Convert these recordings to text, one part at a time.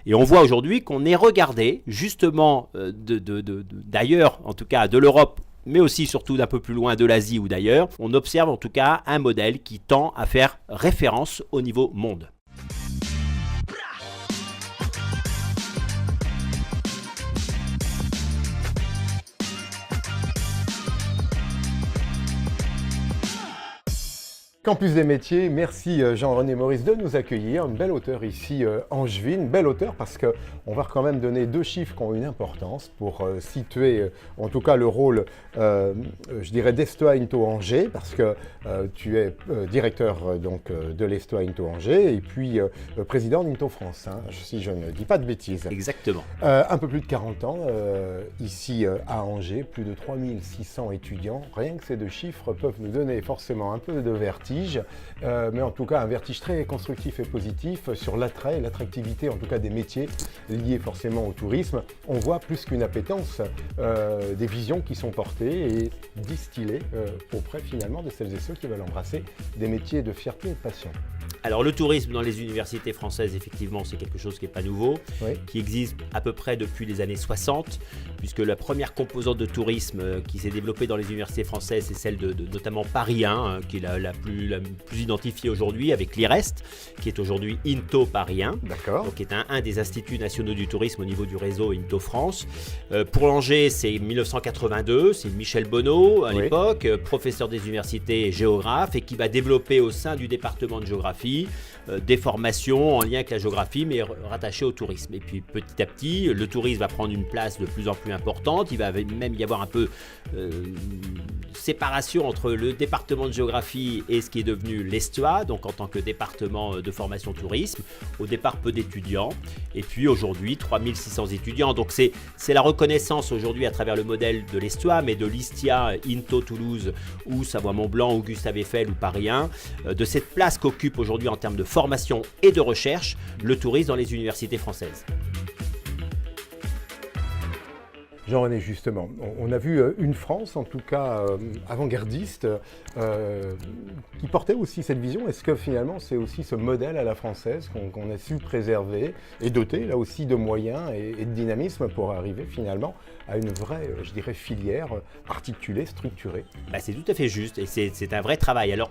Et on voit aujourd'hui qu'on est regardé justement d'ailleurs, en tout cas de l'Europe, mais aussi surtout d'un peu plus loin de l'Asie ou d'ailleurs. On observe en tout cas un modèle qui tend à faire référence au niveau monde. Campus des métiers, merci Jean-René Maurice de nous accueillir. Une belle auteure ici angevine, belle auteure parce qu'on va quand même donner deux chiffres qui ont une importance pour situer en tout cas le rôle, je dirais, d'Estoa Into Angers, parce que tu es directeur donc, de l'Estoa Into Angers et puis président d'Into France, hein, si je ne dis pas de bêtises. Exactement. Un peu plus de 40 ans ici à Angers, plus de 3600 étudiants. Rien que ces deux chiffres peuvent nous donner forcément un peu de vertige. Mais en tout cas un vertige très constructif et positif sur l'attrait et l'attractivité en tout cas des métiers liés forcément au tourisme. On voit plus qu'une appétence des visions qui sont portées et distillées auprès finalement de celles et ceux qui veulent embrasser des métiers de fierté et de passion. Alors le tourisme dans les universités françaises, effectivement, c'est quelque chose qui n'est pas nouveau, oui, qui existe à peu près depuis les années 60, puisque la première composante de tourisme qui s'est développée dans les universités françaises, c'est celle de notamment Paris 1, qui est la plus identifiée aujourd'hui, avec l'IREST, qui est aujourd'hui Into Paris 1, donc qui est un des instituts nationaux du tourisme au niveau du réseau Into France. Pour Angers, c'est 1982, c'est Michel Bonneau à l'époque, professeur des universités et géographe, et qui va développer au sein du département de géographie des formations en lien avec la géographie, mais rattachées au tourisme. Et puis petit à petit, le tourisme va prendre une place de plus en plus importante. Il va même y avoir un peu séparation entre le département de géographie et ce qui est devenu l'Estoa, donc en tant que département de formation tourisme. Au départ, peu d'étudiants. Et puis aujourd'hui, 3600 étudiants. Donc c'est la reconnaissance aujourd'hui à travers le modèle de l'Estoa, mais de l'ISTIA, Into Toulouse, ou Savoie-Mont-Blanc, ou Gustave Eiffel, ou Paris 1, de cette place qu'occupe aujourd'hui en termes de formation et de recherche le tourisme dans les universités françaises. Jean-René, justement, on a vu une France, en tout cas avant-gardiste, qui portait aussi cette vision. Est-ce que finalement c'est aussi ce modèle à la française qu'on a su préserver et doter là aussi de moyens et de dynamisme pour arriver finalement à une vraie, je dirais, filière articulée, structurée? C'est tout à fait juste et c'est un vrai travail. Alors,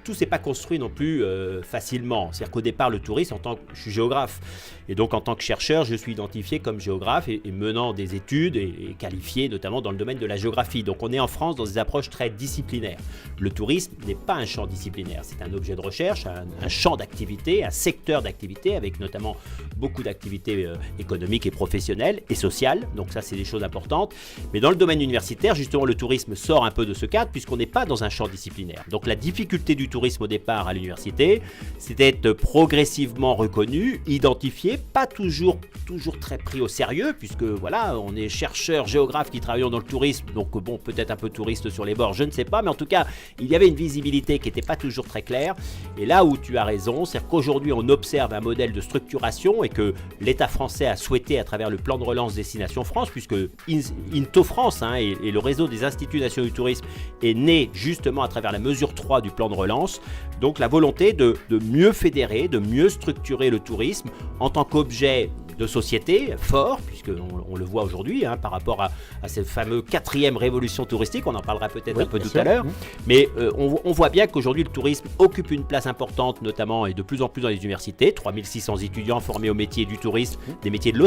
tout s'est pas construit non plus facilement. C'est-à-dire qu'au départ, le tourisme, je suis géographe. Et donc, en tant que chercheur, je suis identifié comme géographe et menant des études et qualifié notamment dans le domaine de la géographie. Donc, on est en France dans des approches très disciplinaires. Le tourisme n'est pas un champ disciplinaire. C'est un objet de recherche, un champ d'activité, un secteur d'activité avec notamment beaucoup d'activités économiques et professionnelles et sociales. Donc, ça, c'est des choses importantes. Mais dans le domaine universitaire, justement, le tourisme sort un peu de ce cadre puisqu'on n'est pas dans un champ disciplinaire. Donc, la difficulté du tourisme au départ à l'université, c'est d'être progressivement reconnu, identifié, pas toujours très pris au sérieux, puisque voilà, on est chercheurs, géographes qui travaillons dans le tourisme, donc bon, peut-être un peu touriste sur les bords, je ne sais pas, mais en tout cas, il y avait une visibilité qui n'était pas toujours très claire. Et là où tu as raison, c'est qu'aujourd'hui, on observe un modèle de structuration et que l'État français a souhaité à travers le plan de relance Destination France, puisque Into France et le réseau des instituts nationaux du tourisme est né justement à travers la mesure 3 du plan de relance. Donc la volonté de mieux fédérer, de mieux structurer le tourisme en tant qu'objet de société fort, puisqu'on le voit aujourd'hui par rapport à cette fameuse 4e révolution touristique, on en parlera peut-être un peu tout à l'heure, mais on voit bien qu'aujourd'hui le tourisme occupe une place importante, notamment et de plus en plus dans les universités, 3600 étudiants formés au métier du tourisme, des métiers de